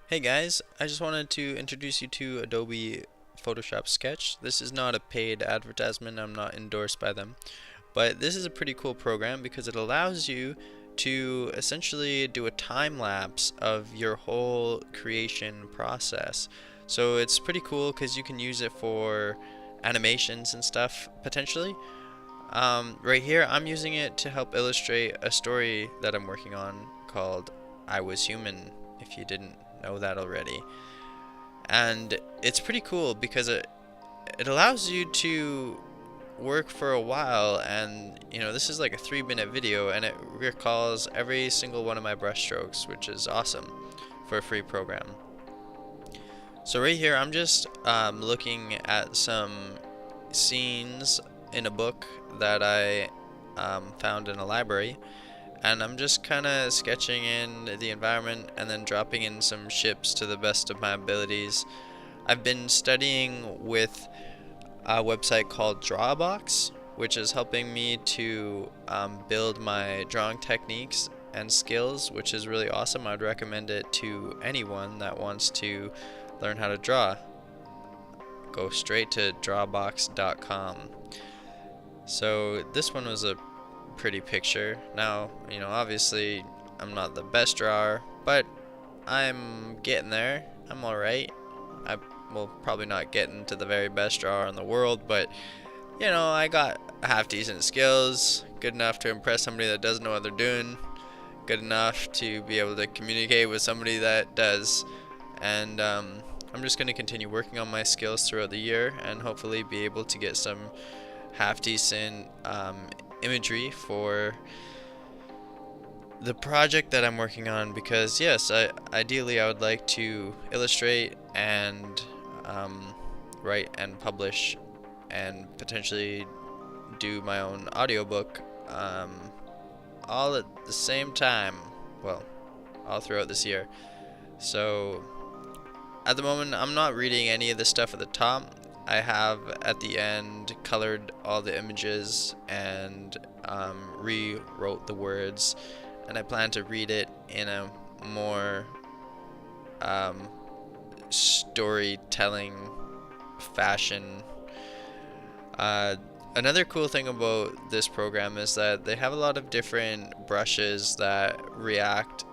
Hey guys, I just wanted to introduce you to Adobe Photoshop Sketch. This is not a paid advertisement, I'm not endorsed by them, but this is a pretty cool program because it allows you to essentially do a time lapse of your whole creation process. So it's pretty cool because you can use it for animations and stuff potentially. Right here, I'm using it to help illustrate a story that I'm working on called I Was Human, if you didn't know that already. And it's pretty cool because it allows you to work for a while, and this is like a 3-minute video and it recalls every single one of my brush strokes, which is awesome for a free program. So right here I'm just looking at some scenes in a book that I found in a library, and I'm just kind of sketching in the environment and then dropping in some ships to the best of my abilities. I've been studying with a website called Drawbox, which is helping me to build my drawing techniques and skills, which is really awesome. I'd recommend it to anyone that wants to learn how to draw. Go straight to drawbox.com. So this one was a pretty picture. Now, obviously I'm not the best drawer, but I'm getting there. I'm alright. I will probably not get into the very best drawer in the world, but I got half decent skills, good enough to impress somebody that doesn't know what they're doing, good enough to be able to communicate with somebody that does. And I'm just going to continue working on my skills throughout the year and hopefully be able to get some half decent imagery for the project that I'm working on, because yes, ideally I would like to illustrate and write and publish and potentially do my own audiobook all at the same time, well, all throughout this year. So at the moment I'm not reading any of the stuff at the top. I have at the end colored all the images and rewrote the words, and I plan to read it in a more storytelling fashion. Another cool thing about this program is that they have a lot of different brushes that react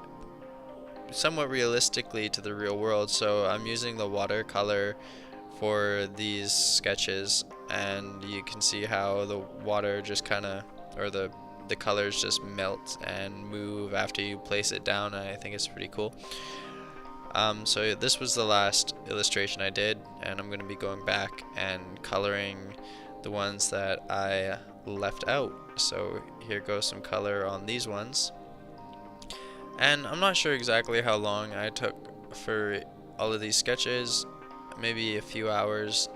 somewhat realistically to the real world. So I'm using the watercolor for these sketches, and you can see how the water just kind of, or the colors just melt and move after you place it down, and I think it's pretty cool. So this was the last illustration I did, and I'm going to be going back and coloring the ones that I left out. So here goes some color on these ones, and I'm not sure exactly how long I took for all of these sketches, maybe a few hours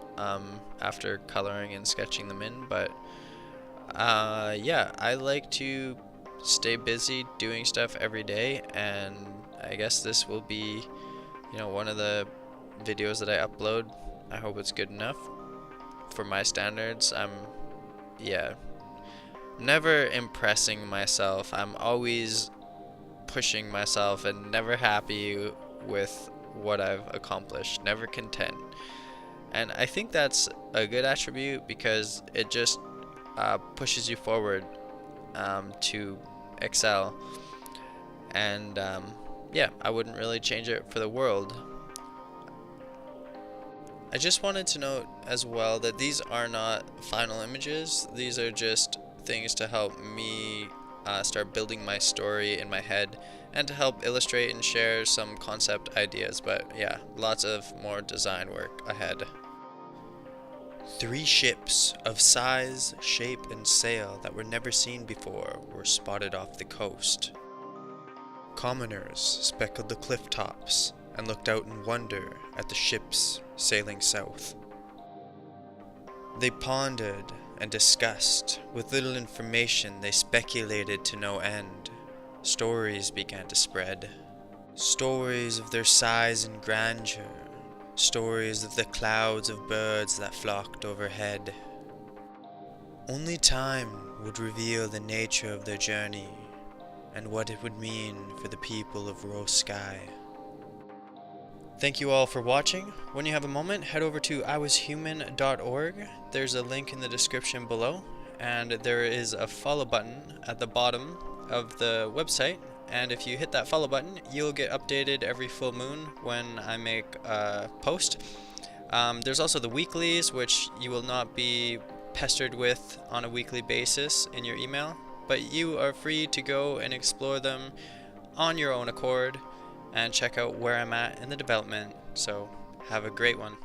after coloring and sketching them in, but yeah, I like to stay busy doing stuff every day, and I guess this will be one of the videos that I upload. I hope it's good enough for my standards. I'm never impressing myself. I'm always pushing myself and never happy with what I've accomplished, never content. And I think that's a good attribute because it just pushes you forward to excel. And yeah, I wouldn't really change it for the world. I just wanted to note as well that these are not final images. These are just things to help me start building my story in my head and to help illustrate and share some concept ideas. But yeah, lots of more design work ahead. 3 ships of size, shape, and sail that were never seen before were spotted off the coast. Commoners speckled the cliff tops and looked out in wonder at the ships sailing south. They pondered and discussed. With little information they speculated to no end. Stories began to spread. Stories of their size and grandeur. Stories of the clouds of birds that flocked overhead. Only time would reveal the nature of their journey and what it would mean for the people of Rose Sky. Thank you all for watching. When you have a moment, head over to iwashuman.org. There's a link in the description below, and there is a follow button at the bottom of the website. And if you hit that follow button, you'll get updated every full moon when I make a post. There's also the weeklies, which you will not be pestered with on a weekly basis in your email, but you are free to go and explore them on your own accord and check out where I'm at in the development. So have a great one.